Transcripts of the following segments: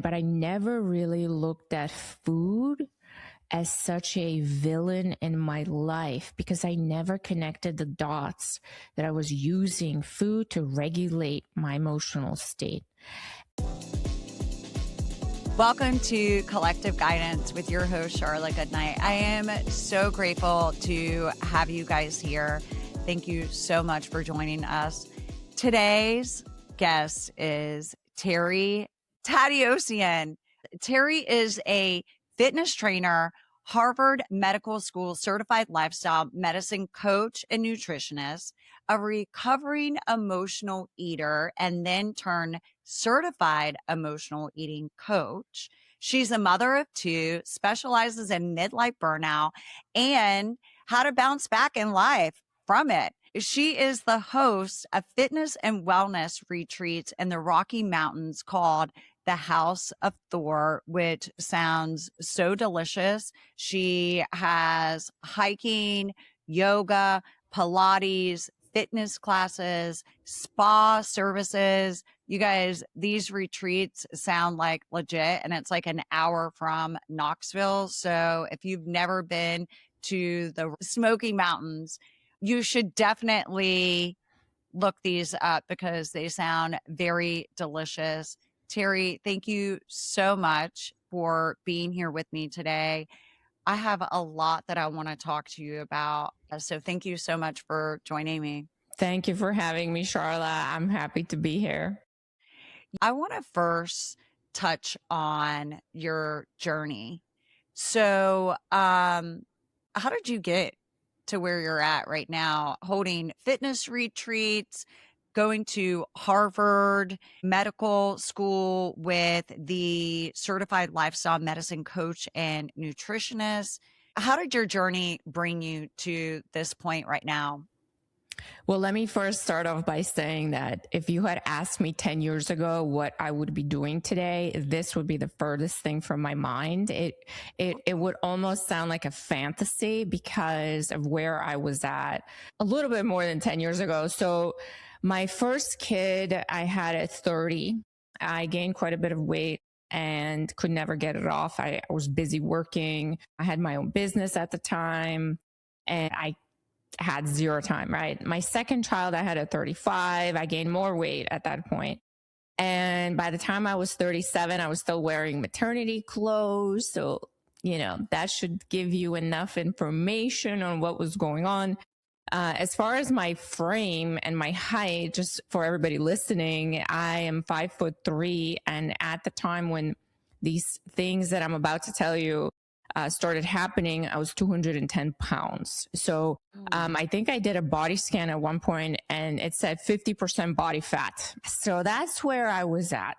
but I never really looked at food as such a villain in my life because I never connected the dots that I was using food to regulate my emotional state. Welcome to Collective Guidance with your host, Charla Goodnight. I am so grateful to have you guys here. Thank you so much for joining us. Today's guest is Terry Tateossian. Terry is a fitness trainer, Harvard Medical School certified lifestyle medicine coach and nutritionist, a recovering emotional eater, and then turned certified emotional eating coach. She's a mother of two, specializes in midlife burnout and how to bounce back in life from it. She is the host of fitness and wellness retreats in the Rocky Mountains called the House of Thor, which sounds so delicious. She has hiking, yoga, Pilates, fitness classes, spa services. You guys, these retreats sound like legit, and it's like an hour from Knoxville. So if you've never been to the Smoky Mountains, you should definitely look these up because they sound very delicious. Terry, thank you so much for being here with me today. I have a lot that I want to talk to you about. So thank you so much for joining me. Thank you for having me, Charla. I'm happy to be here. I want to first touch on your journey. So, how did you get to where you're at right now, holding fitness retreats, going to Harvard Medical School with the certified lifestyle medicine coach and nutritionist? How did your journey bring you to this point right now? Well, let me first start off by saying that if you had asked me 10 years ago what I would be doing today, this would be the furthest thing from my mind. It would almost sound like a fantasy because of where I was at a little bit more than 10 years ago. So my first kid I had at 30. I gained quite a bit of weight and could never get it off. I was busy working. I had my own business at the time, and I had zero time, right? My second child I had at 35. I gained more weight at that point. And by the time I was 37, I was still wearing maternity clothes. So, that should give you enough information on what was going on. As far as my frame and my height, just for everybody listening, I am 5'3". And at the time when these things that I'm about to tell you started happening, I was 210 pounds. So I think I did a body scan at one point and it said 50% body fat. So that's where I was at.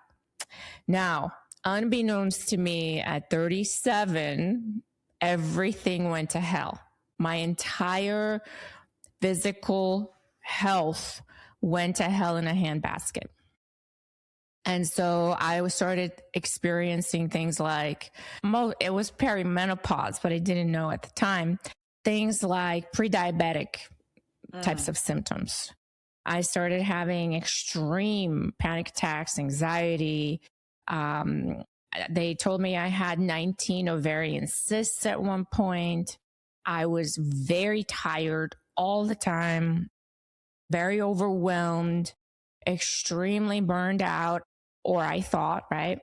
Now, unbeknownst to me, at 37, everything went to hell. My entire physical health went to hell in a handbasket. And so I started experiencing things like, it was perimenopause, but I didn't know at the time, things like pre-diabetic types of symptoms. I started having extreme panic attacks, anxiety. They told me I had 19 ovarian cysts at one point. I was very tired all the time, very overwhelmed, extremely burned out. Or I thought, right?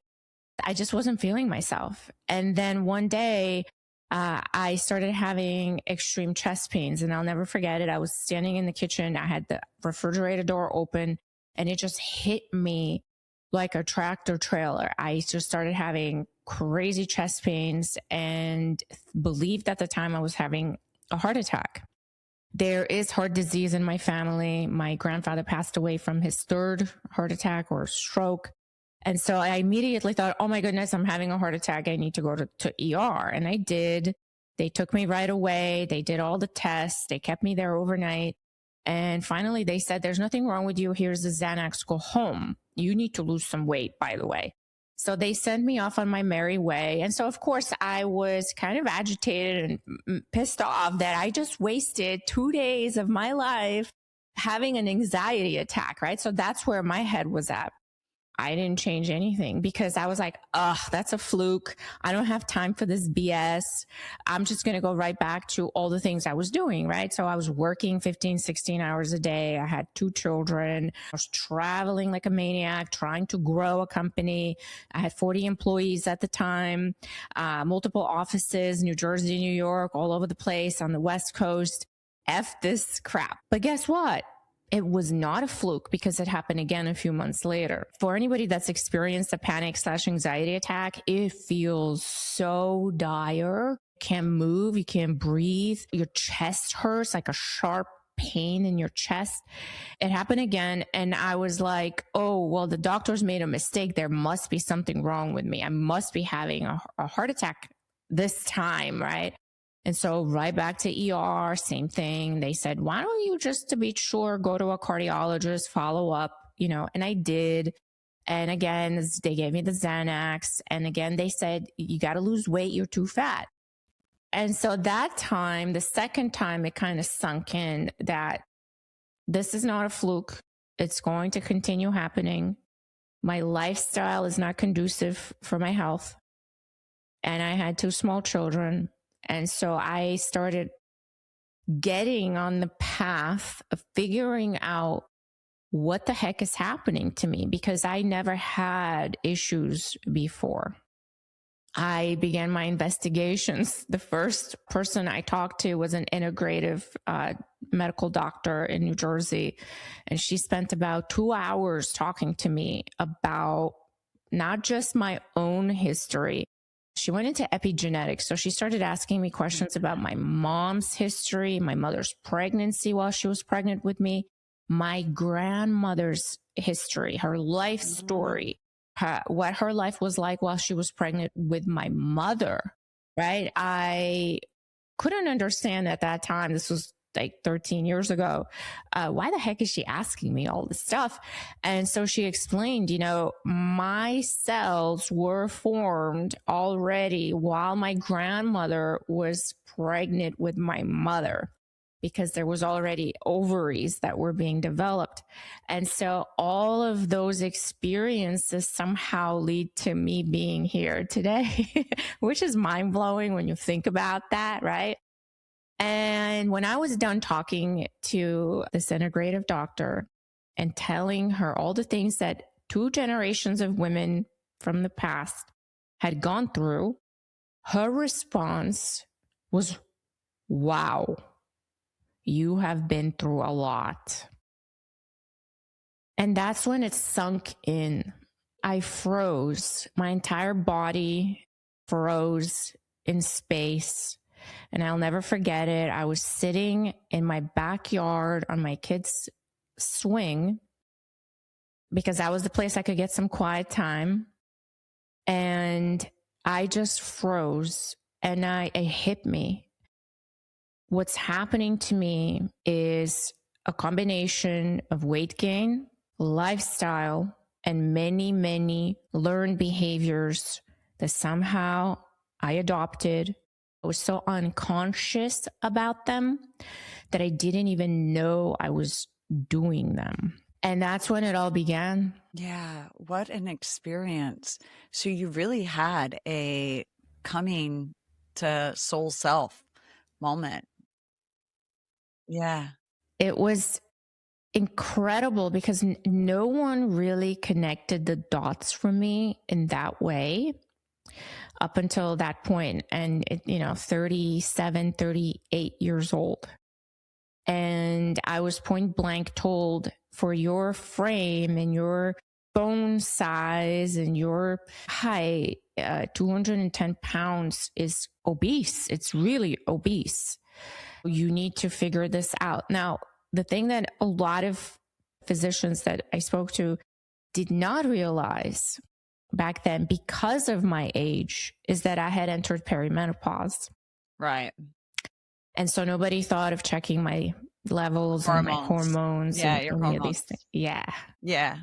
I just wasn't feeling myself. And then one day, I started having extreme chest pains, and I'll never forget it. I was standing in the kitchen. I had the refrigerator door open, and it just hit me like a tractor trailer. I just started having crazy chest pains and believed at the time I was having a heart attack. There is heart disease in my family. My grandfather passed away from his third heart attack or stroke. And so I immediately thought, oh my goodness, I'm having a heart attack. I need to go to ER. And I did. They took me right away. They did all the tests. They kept me there overnight. And finally they said, there's nothing wrong with you. Here's the Xanax. Go home. You need to lose some weight, by the way. So they sent me off on my merry way. And so, of course, I was kind of agitated and pissed off that I just wasted 2 days of my life having an anxiety attack, right? So that's where my head was at. I didn't change anything because I was like, ugh, that's a fluke. I don't have time for this BS. I'm just going to go right back to all the things I was doing, right? So I was working 15, 16 hours a day. I had 2 children. I was traveling like a maniac, trying to grow a company. I had 40 employees at the time, multiple offices, New Jersey, New York, all over the place on the West Coast. F this crap. But guess what? It was not a fluke because it happened again a few months later. For anybody that's experienced a panic/anxiety attack, it feels so dire. You can't move, you can't breathe. Your chest hurts like a sharp pain in your chest. It happened again. And I was like, oh, well, the doctors made a mistake. There must be something wrong with me. I must be having a heart attack this time, right? And so right back to ER, same thing. They said, why don't you just to be sure, go to a cardiologist, follow up, and I did. And again, they gave me the Xanax. And again, they said, you got to lose weight. You're too fat. And so that time, the second time, it kind of sunk in that this is not a fluke. It's going to continue happening. My lifestyle is not conducive for my health. And I had 2 small children. And so I started getting on the path of figuring out what the heck is happening to me because I never had issues before. I began my investigations. The first person I talked to was an integrative medical doctor in New Jersey. And she spent about 2 hours talking to me about not just my own history. She went into epigenetics. So she started asking me questions about my mom's history, my mother's pregnancy while she was pregnant with me, my grandmother's history, her life story, what her life was like while she was pregnant with my mother, right? I couldn't understand at that time. This was like 13 years ago. Why the heck is she asking me all this stuff? And so she explained, my cells were formed already while my grandmother was pregnant with my mother because there was already ovaries that were being developed. And so all of those experiences somehow lead to me being here today, which is mind blowing when you think about that, right? And when I was done talking to this integrative doctor and telling her all the things that 2 generations of women from the past had gone through, her response was, wow, you have been through a lot. And that's when it sunk in. I froze. My entire body froze in space. And I'll never forget it. I was sitting in my backyard on my kid's swing because that was the place I could get some quiet time. And I just froze and it hit me. What's happening to me is a combination of weight gain, lifestyle, and many, many learned behaviors that somehow I adopted. I was so unconscious about them that I didn't even know I was doing them. And that's when it all began. Yeah, what an experience. So you really had a coming to soul self moment. Yeah. It was incredible because no one really connected the dots for me in that way up until that point. And, 37, 38 years old. And I was point blank told, for your frame and your bone size and your height, 210 pounds is obese. It's really obese. You need to figure this out. Now, the thing that a lot of physicians that I spoke to did not realize back then, because of my age, is that I had entered perimenopause. Right. And so nobody thought of checking my levels and my hormones. Yeah, and your any hormones. of these things. Yeah. Yeah.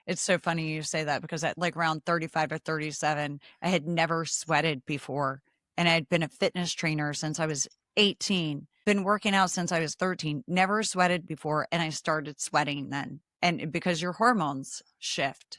It's so funny you say that because at like around 35 or 37, I had never sweated before. And I had been a fitness trainer since I was 18, been working out since I was 13, never sweated before. And I started sweating then. And because your hormones shift.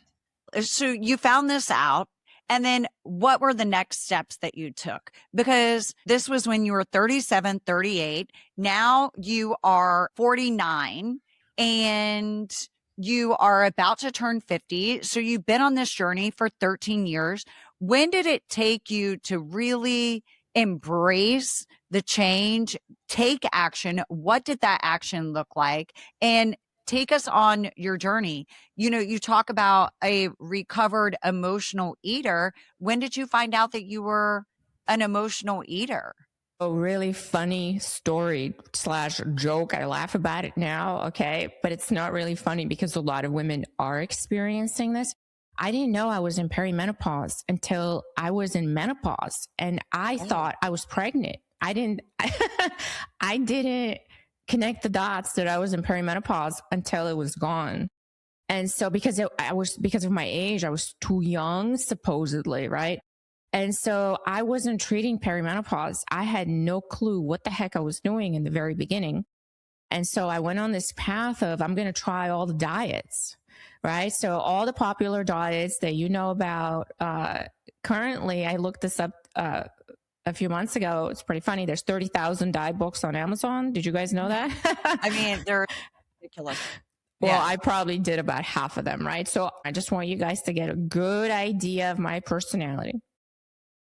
So you found this out. And then what were the next steps that you took? Because this was when you were 37, 38. Now you are 49 and you are about to turn 50. So you've been on this journey for 13 years. When did it take you to really embrace the change, take action? What did that action look like? And take us on your journey. You know, you talk about a recovered emotional eater. When did you find out that you were an emotional eater? A really funny story slash joke. I laugh about it now. Okay. But it's not really funny because a lot of women are experiencing this. I didn't know I was in perimenopause until I was in menopause, and I thought I was pregnant. I didn't connect the dots that I was in perimenopause until it was gone. And so because of my age, I was too young, supposedly, right? And so I wasn't treating perimenopause. I had no clue what the heck I was doing in the very beginning. And so I went on this path of, I'm going to try all the diets, right? So all the popular diets that you know about, currently, I looked this up a few months ago. It's pretty funny. There's 30,000 diet books on Amazon. Did you guys know that? I mean, they're ridiculous. Well, I probably did about half of them, right? So I just want you guys to get a good idea of my personality.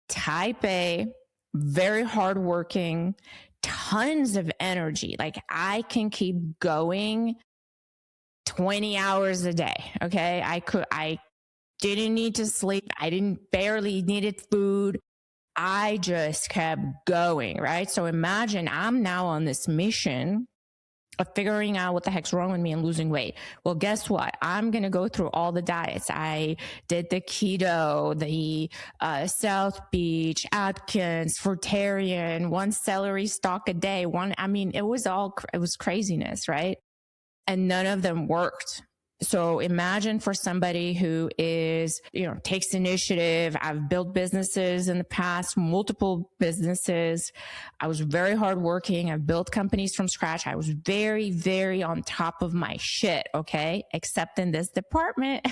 Type A, very hardworking, tons of energy. Like I can keep going 20 hours a day. Okay. I didn't need to sleep. I barely needed food. I just kept going. Right. So imagine I'm now on this mission of figuring out what the heck's wrong with me and losing weight. Well, guess what? I'm going to go through all the diets. I did the keto, the South Beach, Atkins, fruitarian, one celery stalk a day. It was craziness, right? And none of them worked. So imagine for somebody who is, takes initiative. I've built businesses in the past, multiple businesses. I was very hardworking. I've built companies from scratch. I was very, very on top of my shit. Okay. Except in this department.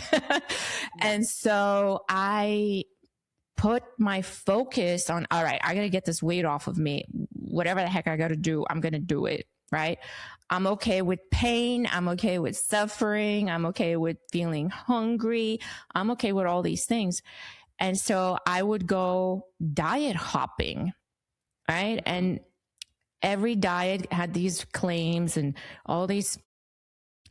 And so I put my focus on, all right, I got to get this weight off of me. Whatever the heck I got to do, I'm going to do it. Right. I'm okay with pain. I'm okay with suffering. I'm okay with feeling hungry. I'm okay with all these things. And so I would go diet hopping. Right. And every diet had these claims and all these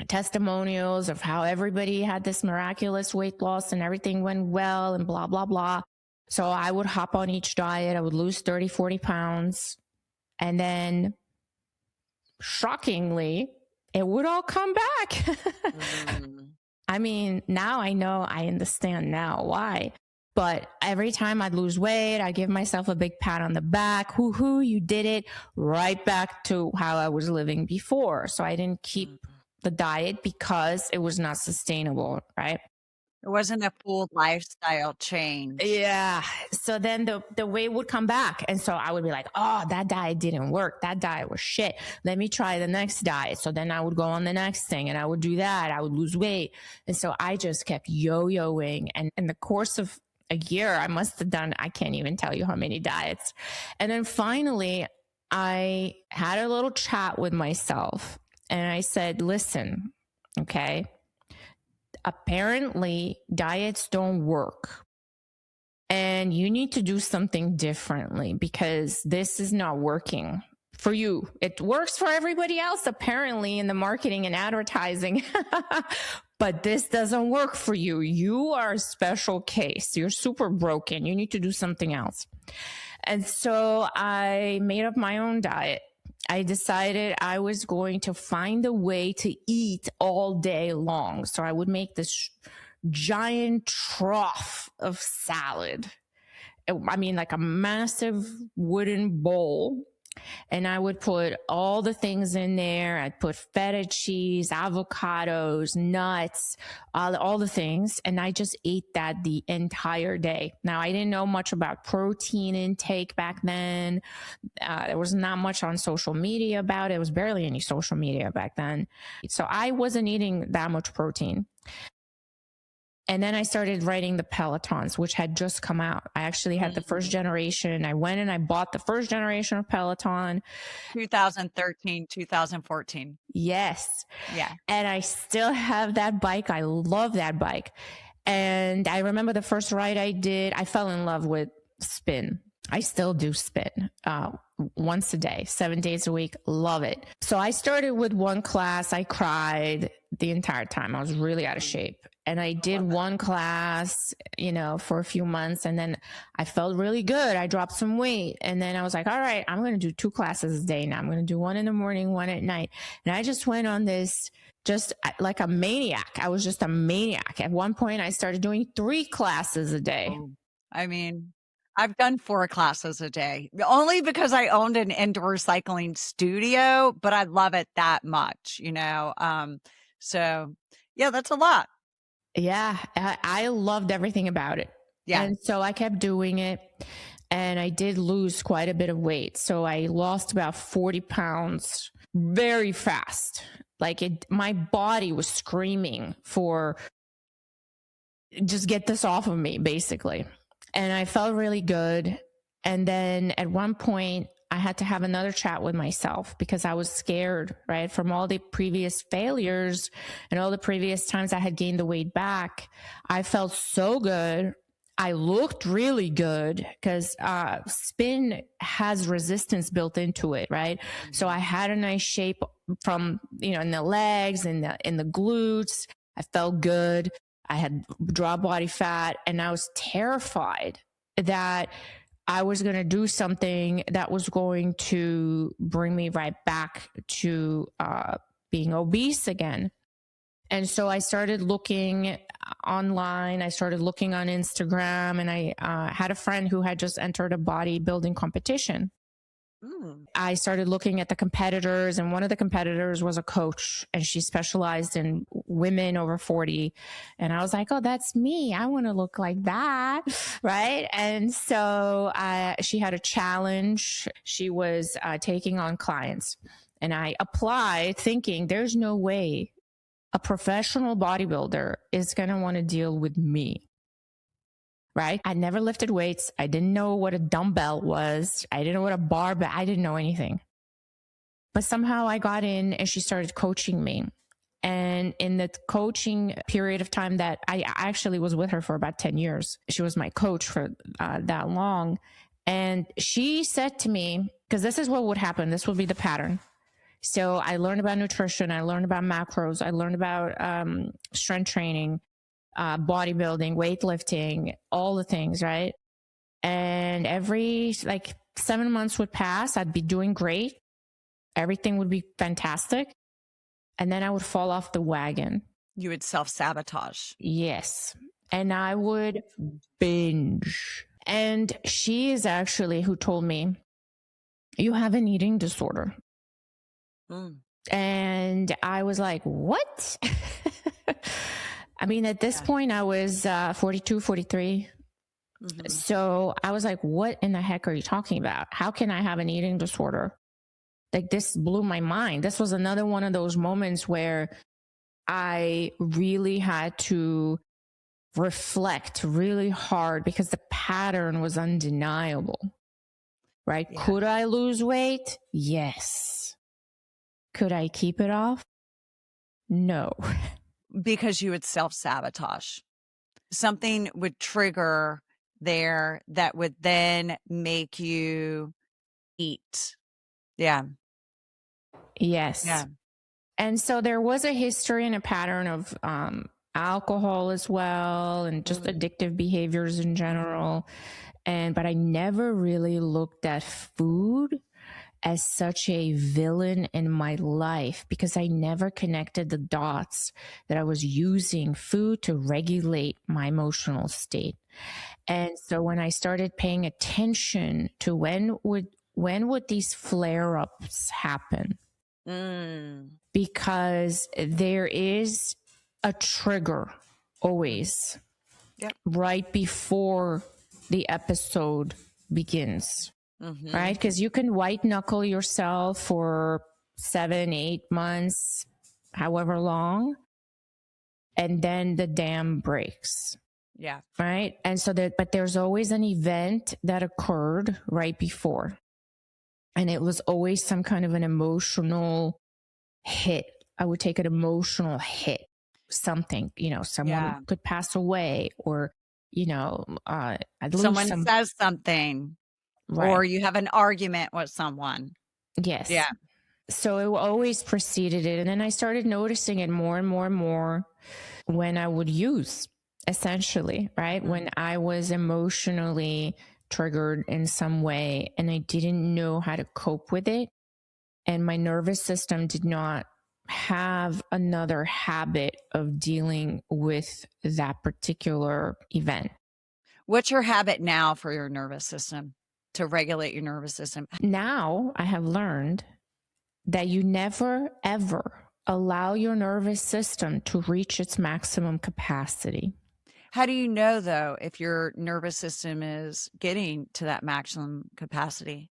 testimonials of how everybody had this miraculous weight loss and everything went well and blah, blah, blah. So I would hop on each diet. I would lose 30, 40 pounds. And then shockingly, it would all come back. I mean, now I know, I understand now why. But every time I'd lose weight, I'd give myself a big pat on the back. Hoo-hoo, you did it. Right back to how I was living before. So I didn't keep the diet because it was not sustainable, right? It wasn't a full lifestyle change. Yeah. So then the weight would come back. And so I would be like, oh, that diet didn't work. That diet was shit. Let me try the next diet. So then I would go on the next thing and I would do that. I would lose weight. And so I just kept yo-yoing. And in the course of a year, I must have done, I can't even tell you how many diets. And then finally, I had a little chat with myself and I said, listen, okay, apparently diets don't work and you need to do something differently because this is not working for you. It works for everybody else, apparently, in the marketing and advertising, but this doesn't work for you. You are a special case. You're super broken. You need to do something else. And so I made up my own diet. I decided I was going to find a way to eat all day long. So I would make this giant trough of salad. I mean, like a massive wooden bowl. And I would put all the things in there. I'd put feta cheese, avocados, nuts, all the things. And I just ate that the entire day. Now, I didn't know much about protein intake back then. There was not much on social media about it. There was barely any social media back then. So I wasn't eating that much protein. And then I started writing the Pelotons, which had just come out. I actually had the first generation. I went and I bought the first generation of Peloton. 2013, 2014. Yes. Yeah. And I still have that bike. I love that bike. And I remember the first ride I did, I fell in love with spin. I still do spin once a day, 7 days a week. Love it. So I started with one class. I cried the entire time. I was really out of shape. And I did one class, for a few months. And then I felt really good. I dropped some weight. And then I was like, all right, I'm going to do 2 classes a day now. I'm going to do one in the morning, one at night. And I just went on this just like a maniac. I was just a maniac. At one point, I started doing 3 classes a day. I mean, I've done 4 classes a day, only because I owned an indoor cycling studio, but I love it that much, so yeah, that's a lot. Yeah, I loved everything about it. Yeah. And so I kept doing it, and I did lose quite a bit of weight. So I lost about 40 pounds very fast. My body was screaming for just get this off of me, basically. And I felt really good. And then at one point, I had to have another chat with myself because I was scared, right? From all the previous failures and all the previous times I had gained the weight back. I felt so good. I looked really good because spin has resistance built into it, right? Mm-hmm. So I had a nice shape from, in the legs and in the glutes. I felt good. I had dry body fat, and I was terrified that I was going to do something that was going to bring me right back to being obese again. And so I started looking online. I started looking on Instagram, and I had a friend who had just entered a bodybuilding competition. I started looking at the competitors, and one of the competitors was a coach, and she specialized in women over 40. And I was like, oh, that's me. I want to look like that. Right. And so she had a challenge. She was taking on clients, and I applied thinking there's no way a professional bodybuilder is going to want to deal with me. Right? I never lifted weights. I didn't know what a dumbbell was. I didn't know what a barbell. I didn't know anything. But somehow I got in, and she started coaching me. And in the coaching period of time that I actually was with her for about 10 years, she was my coach for that long. And she said to me, because this is what would happen. This would be the pattern. So I learned about nutrition. I learned about macros. I learned about strength training, bodybuilding, weightlifting, all the things, right? And every 7 months would pass. I'd be doing great. Everything would be fantastic. And then I would fall off the wagon. You would self-sabotage. Yes. And I would binge. And she is actually who told me, you have an eating disorder. And I was like, what? I mean, at this point, I was 42, 43. Mm-hmm. So I was like, what in the heck are you talking about? How can I have an eating disorder? This blew my mind. This was another one of those moments where I really had to reflect really hard because the pattern was undeniable, right? Yeah. Could I lose weight? Yes. Could I keep it off? No. Because you would self-sabotage. Something would trigger there that would then make you eat. Yeah. Yes. Yeah. And so there was a history and a pattern of alcohol as well, and just addictive behaviors in general. But I never really looked at food as such a villain in my life because I never connected the dots that I was using food to regulate my emotional state. And so when I started paying attention to when would these flare-ups happen? Because there is a trigger always right before the episode begins. Mm-hmm. Right? Because you can white knuckle yourself for 7, 8 months, however long. and then the dam breaks. Yeah. Right. And so but there's always an event that occurred right before. And it was always some kind of an emotional hit. I would take an emotional hit, something, someone could pass away, or, I'd lose Someone says something, right. or you have an argument with someone. Yes. Yeah. So it always preceded it. And then I started noticing it more and more and more when I would use, essentially, right? Mm-hmm. When I was emotionally triggered in some way and I didn't know how to cope with it. And my nervous system did not have another habit of dealing with that particular event. What's your habit now for your nervous system, to regulate your nervous system? Now I have learned that you never, ever allow your nervous system to reach its maximum capacity. How do you know, though, if your nervous system is getting to that maximum capacity?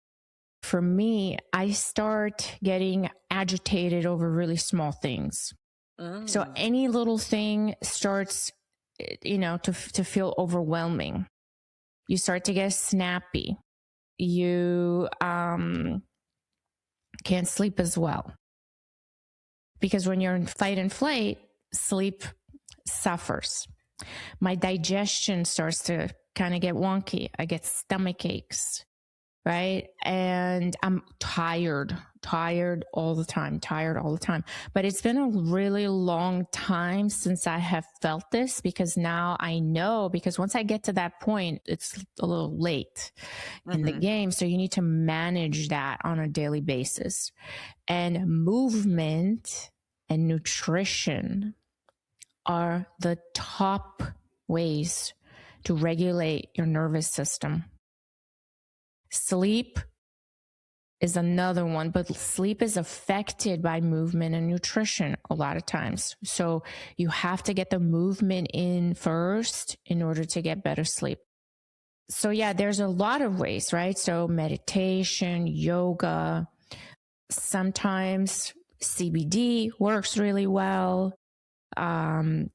For me, I start getting agitated over really small things. So any little thing starts, to feel overwhelming. You start to get snappy. You can't sleep as well. Because when you're in fight and flight, sleep suffers. My digestion starts to kind of get wonky. I get stomach aches, right? And I'm tired all the time. But it's been a really long time since I have felt this, because now I know, because once I get to that point, it's a little late in the game. So you need to manage that on a daily basis. And movement and nutrition are the top ways to regulate your nervous system. Sleep is another one, but sleep is affected by movement and nutrition a lot of times. So you have to get the movement in first in order to get better sleep. So yeah, there's a lot of ways, right? So meditation, yoga, sometimes CBD works really well.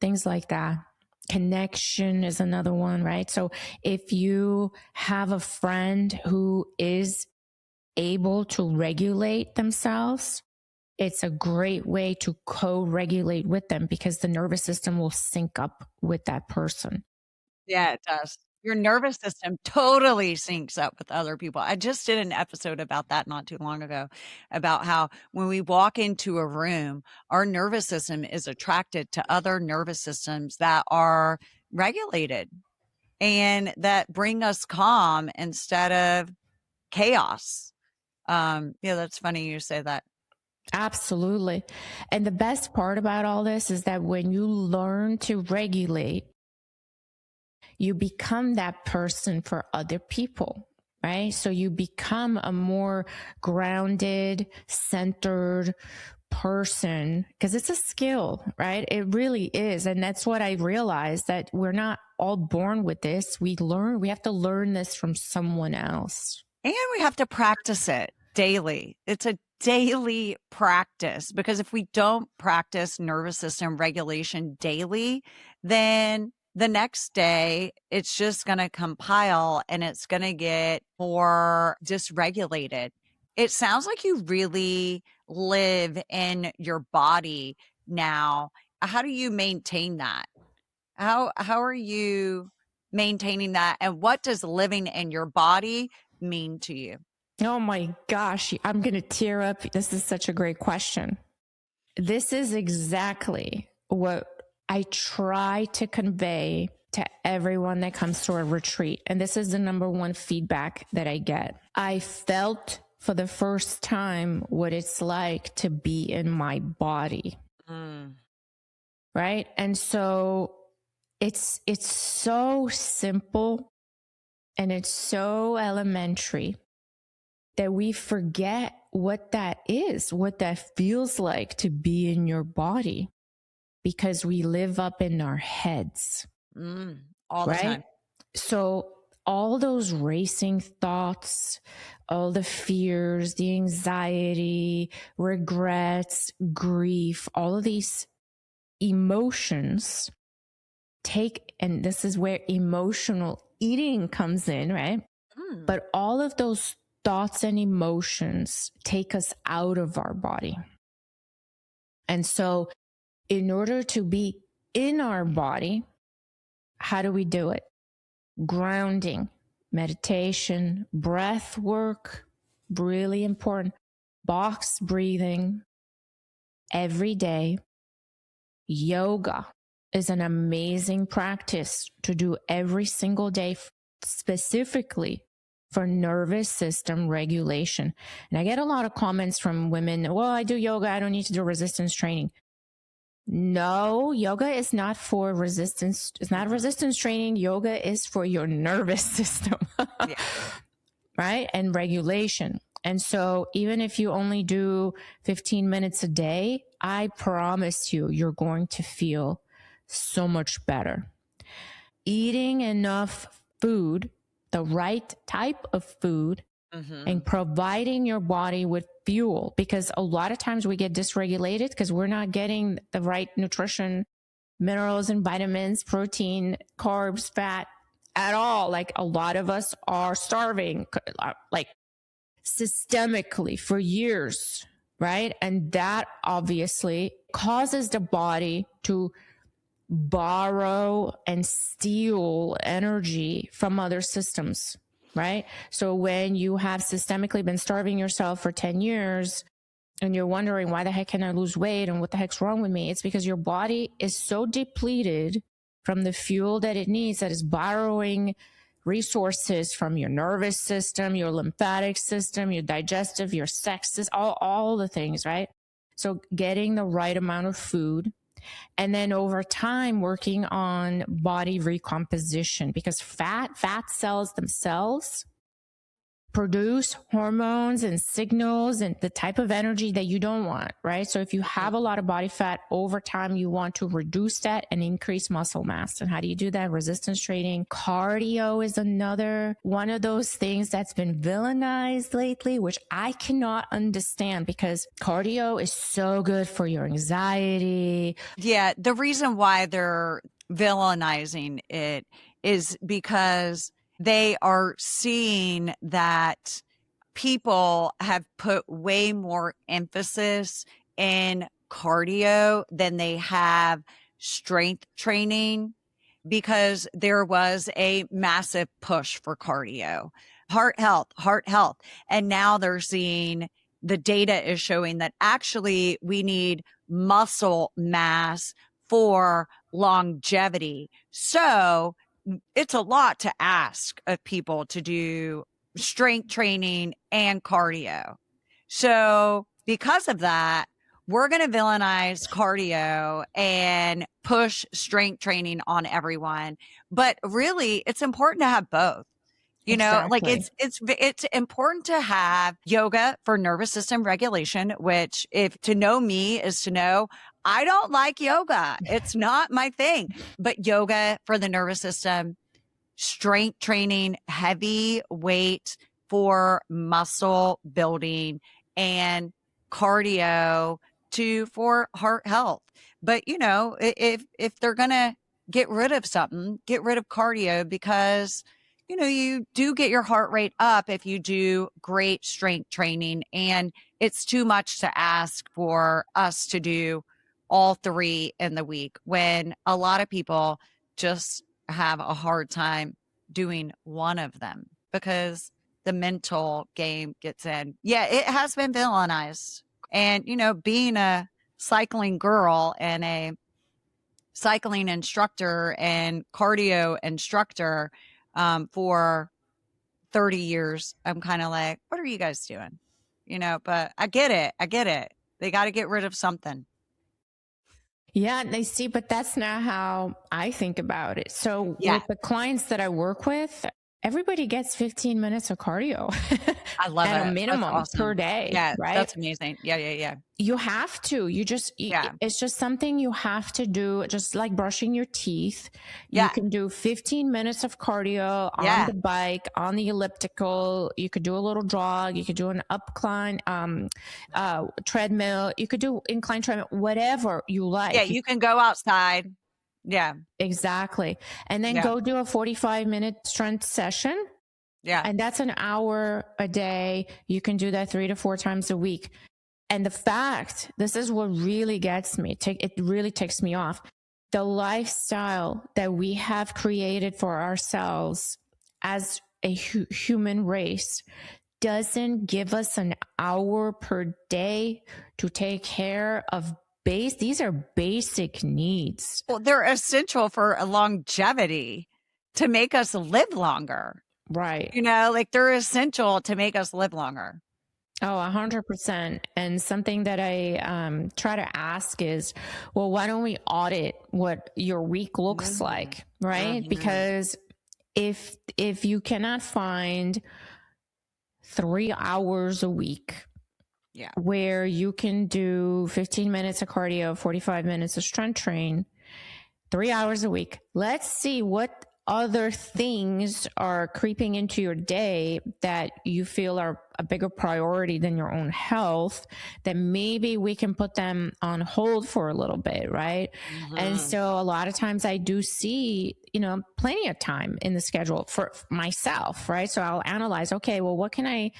Things like that. Connection is another one, right? So if you have a friend who is able to regulate themselves, it's a great way to co-regulate with them, because the nervous system will sync up with that person. Yeah, it does. Your nervous system totally syncs up with other people. I just did an episode about that not too long ago, about how when we walk into a room, our nervous system is attracted to other nervous systems that are regulated and that bring us calm instead of chaos. Yeah, that's funny you say that. Absolutely. And the best part about all this is that when you learn to regulate, you become that person for other people, right? So you become a more grounded, centered person, because it's a skill, right? It really is. And that's what I realized, that we're not all born with this. We have to learn this from someone else. And we have to practice it daily. It's a daily practice, because if we don't practice nervous system regulation daily, then the next day it's just going to compile and it's going to get more dysregulated. It sounds like you really live in your body now. How do you maintain that? How are you maintaining that? And what does living in your body mean to you? Oh my gosh, I'm going to tear up. This is such a great question. This is exactly what I try to convey to everyone that comes to a retreat. And this is the number one feedback that I get. I felt for the first time what it's like to be in my body. Right? And so it's so simple and it's so elementary that we forget what that is, what that feels like to be in your body, because we live up in our heads. All the time. So all those racing thoughts, all the fears, the anxiety, regrets, grief, all of these emotions and this is where emotional eating comes in, right? But all of those thoughts and emotions take us out of our body. And so in order to be in our body, how do we do it? Grounding, meditation, breath work, really important. Box breathing every day. Yoga is an amazing practice to do every single day, specifically for nervous system regulation. And I get a lot of comments from women, well, I do yoga, I don't need to do resistance training. No, yoga is not for resistance. It's not resistance training. Yoga is for your nervous system, yeah. Right? And regulation. And so even if you only do 15 minutes a day, I promise you, you're going to feel so much better. Eating enough food, the right type of food, and providing your body with fuel, because a lot of times we get dysregulated because we're not getting the right nutrition, minerals and vitamins, protein, carbs, fat at all. Like a lot of us are starving, like systemically for years, right? And that obviously causes the body to borrow and steal energy from other systems, right? So when you have systemically been starving yourself for 10 years and you're wondering why the heck can I lose weight and what the heck's wrong with me? It's because your body is so depleted from the fuel that it needs that is borrowing resources from your nervous system, your lymphatic system, your digestive, your sex, all the things, right? So getting the right amount of food. And then over time, working on body recomposition, because fat cells themselves produce hormones and signals and the type of energy that you don't want, right? So if you have a lot of body fat over time, you want to reduce that and increase muscle mass. And how do you do that? Resistance training. Cardio is another one of those things that's been villainized lately, which I cannot understand because cardio is so good for your anxiety. Yeah. The reason why they're villainizing it is because they are seeing that people have put way more emphasis in cardio than they have strength training, because there was a massive push for cardio, heart health. And now they're seeing the data is showing that actually we need muscle mass for longevity. So it's a lot to ask of people to do strength training and cardio. So because of that, we're going to villainize cardio and push strength training on everyone. But really, it's important to have both. You know, like it's important to have yoga for nervous system regulation, which if to know me is to know I don't like yoga. It's not my thing, but yoga for the nervous system, strength training, heavy weight for muscle building, and cardio for heart health. But you know, if they're going to get rid of something, get rid of cardio, because you know, you do get your heart rate up if you do great strength training, and it's too much to ask for us to do all three in the week when a lot of people just have a hard time doing one of them because the mental game gets in. Yeah, it has been villainized. And, you know, being a cycling girl and a cycling instructor and cardio instructor for 30 years, I'm kind of like, what are you guys doing? You know, but I get it. They got to get rid of something. Yeah, they see, but that's not how I think about it. So with the clients that I work with, everybody gets 15 minutes of cardio I love at a it. That's minimum per awesome. day, Yeah, right? that's amazing. Yeah, yeah, yeah. You have to, Yeah. it's just something you have to do, just like brushing your teeth. You Yeah. can do 15 minutes of cardio on Yeah. the bike, on the elliptical. You could do a little jog. You could do an upcline, treadmill. You could do incline treadmill, whatever you like. Yeah, you can go outside. Yeah. Exactly. And then Yeah. go do a 45-minute strength session. Yeah. And that's an hour a day. You can do that 3 to 4 times a week. And the fact, this is what really gets me, it really ticks me off. The lifestyle that we have created for ourselves as a human race doesn't give us an hour per day to take care of these are basic needs. Well, they're essential for a longevity to make us live longer. Right. You know, like they're essential to make us live longer. Oh, 100%. And something that I try to ask is, well, why don't we audit what your week looks like, right? Because if you cannot find 3 hours a week where you can do 15 minutes of cardio, 45 minutes of strength train, 3 hours a week, let's see what other things are creeping into your day that you feel are a bigger priority than your own health, that maybe we can put them on hold for a little bit, right? And so a lot of times I do see, plenty of time in the schedule for myself, right? So I'll analyze, okay, well, what can I,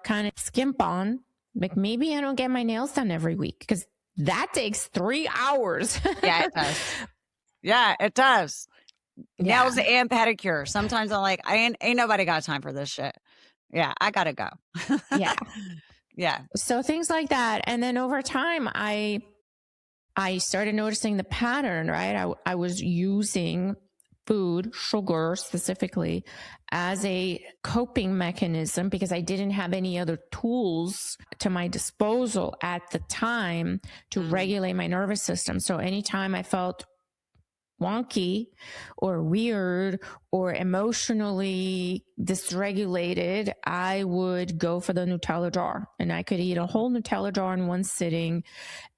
kind of skimp on? Like maybe I don't get my nails done every week because that takes 3 hours. Yeah, it does. Yeah, it does. Nails and pedicure. Sometimes I'm like, ain't nobody got time for this shit. Yeah, I gotta go. Yeah. Yeah. So things like that. And then over time, I started noticing the pattern, right? I was using food, sugar specifically, as a coping mechanism because I didn't have any other tools to my disposal at the time to regulate my nervous system. So anytime I felt wonky or weird or emotionally dysregulated, I would go for the Nutella jar, and I could eat a whole Nutella jar in one sitting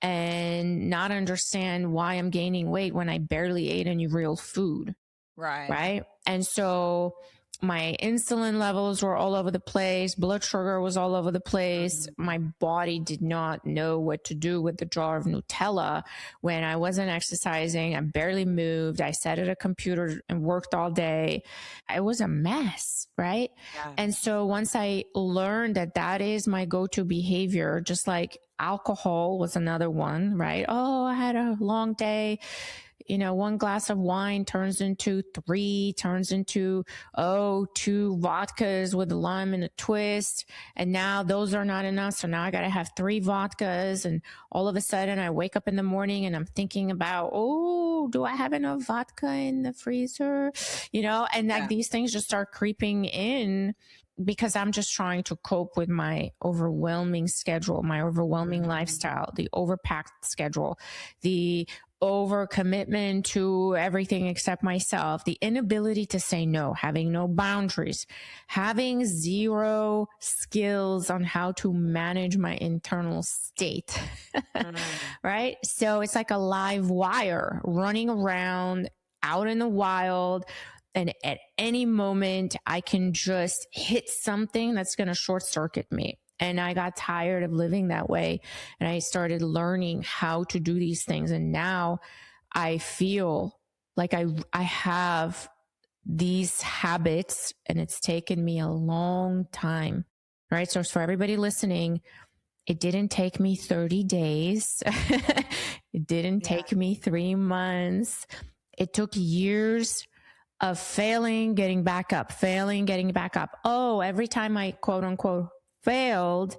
and not understand why I'm gaining weight when I barely ate any real food. Right. And so my insulin levels were all over the place. Blood sugar was all over the place. My body did not know what to do with the jar of Nutella when I wasn't exercising. I barely moved. I sat at a computer and worked all day. It was a mess, right? Yeah. And so once I learned that is my go-to behavior, just like alcohol was another one, right? Oh, I had a long day. One glass of wine turns into 3, turns into, 2 vodkas with a lime and a twist. And now those are not enough. So now I got to have 3 vodkas. And all of a sudden I wake up in the morning and I'm thinking about, do I have enough vodka in the freezer? And like these things just start creeping in because I'm just trying to cope with my overwhelming schedule, my overwhelming lifestyle, the overpacked schedule, the overcommitment to everything except myself, the inability to say no, having no boundaries, having zero skills on how to manage my internal state, right? So it's like a live wire running around out in the wild. And at any moment, I can just hit something that's going to short circuit me. And I got tired of living that way. And I started learning how to do these things. And now I feel like I have these habits, and it's taken me a long time, right? So for everybody listening, it didn't take me 30 days. It didn't take me 3 months. It took years of failing, getting back up, failing, getting back up. Every time I quote unquote failed,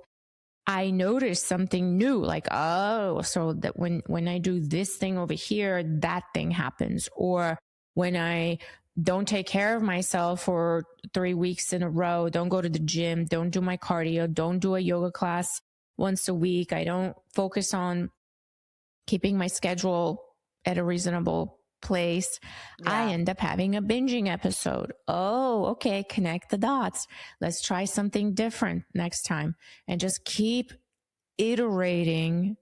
I noticed something new, like, so that when I do this thing over here, that thing happens. Or when I don't take care of myself for 3 weeks in a row, don't go to the gym, don't do my cardio, don't do a yoga class once a week. I don't focus on keeping my schedule at a reasonable place, I Yeah. end up having a binging episode. Oh, okay. Connect the dots. Let's try something different next time, and just keep iterating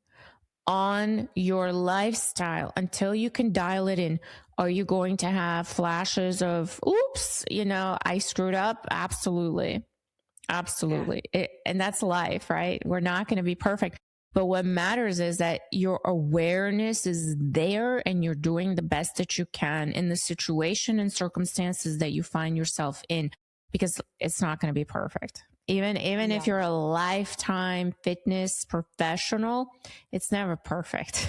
on your lifestyle until you can dial it in. Are you going to have flashes of, oops, I screwed up? Absolutely. Absolutely. And that's life, right? We're not going to be perfect. But what matters is that your awareness is there and you're doing the best that you can in the situation and circumstances that you find yourself in, because it's not going to be perfect. Even if you're a lifetime fitness professional, it's never perfect.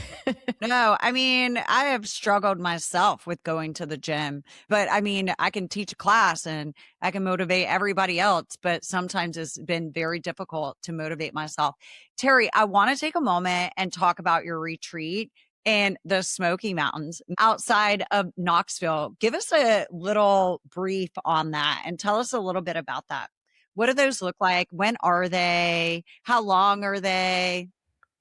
No, I mean, I have struggled myself with going to the gym, but I mean, I can teach a class and I can motivate everybody else, but sometimes it's been very difficult to motivate myself. Terry, I want to take a moment and talk about your retreat in the Smoky Mountains outside of Knoxville. Give us a little brief on that and tell us a little bit about that. What do those look like? When are they? How long are they?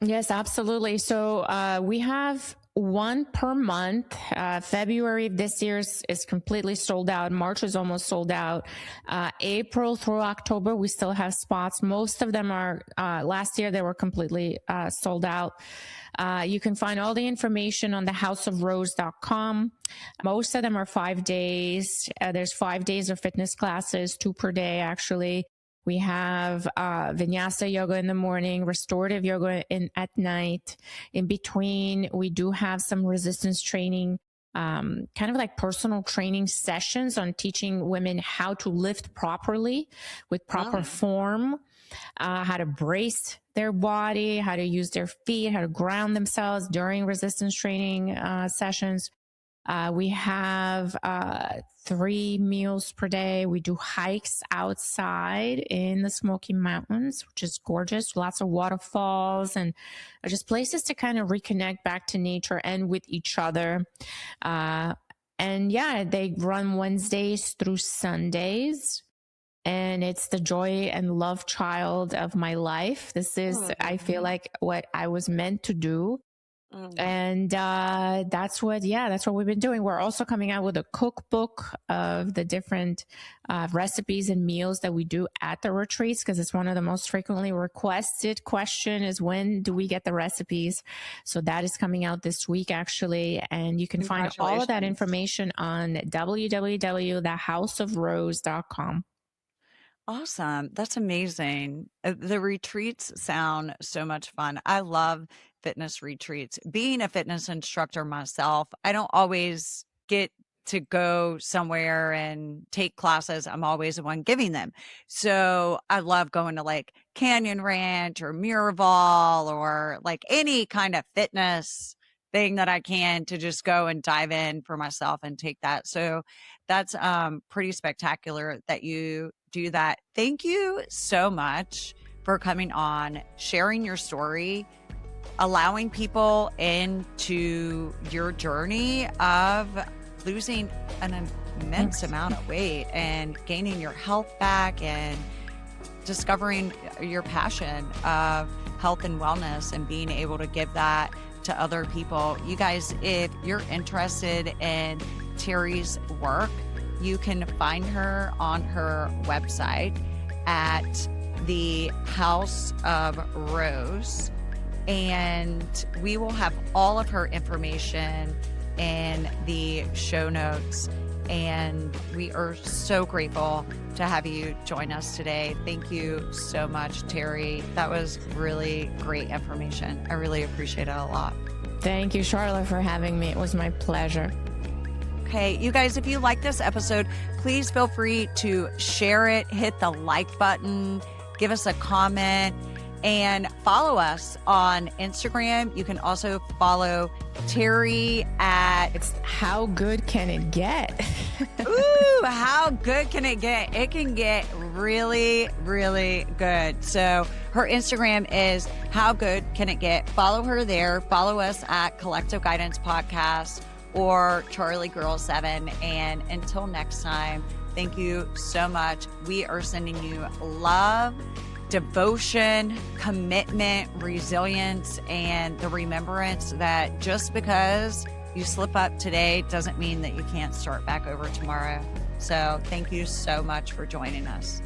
Yes, absolutely. So we have one per month. February of this year is completely sold out. March is almost sold out. April through October, we still have spots. Most of them are, last year they were completely sold out. You can find all the information on thehouseofrose.com. Most of them are 5 days. There's 5 days of fitness classes, 2 per day, actually. We have vinyasa yoga in the morning, restorative yoga at night. In between, we do have some resistance training, kind of like personal training sessions on teaching women how to lift properly with proper form, how to brace their body, how to use their feet, how to ground themselves during resistance training sessions. We have 3 meals per day. We do hikes outside in the Smoky Mountains, which is gorgeous. Lots of waterfalls and just places to kind of reconnect back to nature and with each other. And yeah, they run Wednesdays through Sundays. And it's the joy and love child of my life. This is, I feel like, what I was meant to do. And that's what we've been doing. We're also coming out with a cookbook of the different recipes and meals that we do at the retreats, because it's one of the most frequently requested question is, when do we get the recipes? So that is coming out this week, actually. And you can find all of that information on www.thehouseofrose.com. Awesome. That's amazing. The retreats sound so much fun. I love fitness retreats. Being a fitness instructor myself, I don't always get to go somewhere and take classes. I'm always the one giving them. So I love going to like Canyon Ranch or Miraval or like any kind of fitness thing that I can to just go and dive in for myself and take that. So that's pretty spectacular that you do that. Thank you so much for coming on, sharing your story, allowing people into your journey of losing an immense amount of weight and gaining your health back and discovering your passion of health and wellness and being able to give that to other people. You guys, if you're interested in Terry's work, you can find her on her website at the House of Rose. And we will have all of her information in the show notes. And we are so grateful to have you join us today. Thank you so much, Terry. That was really great information. I really appreciate it a lot. Thank you, Charla, for having me. It was my pleasure. Okay, you guys, if you like this episode, please feel free to share it, hit the like button, give us a comment, and follow us on Instagram. You can also follow Terry at... It's How Good Can It Get? Ooh, how good can it get? It can get really, really good. So her Instagram is How Good Can It Get? Follow her there. Follow us at Collective Guidance Podcast or Charlie Girl 7. And until next time, thank you so much. We are sending you love, devotion, commitment, resilience, and the remembrance that just because you slip up today doesn't mean that you can't start back over tomorrow. So thank you so much for joining us.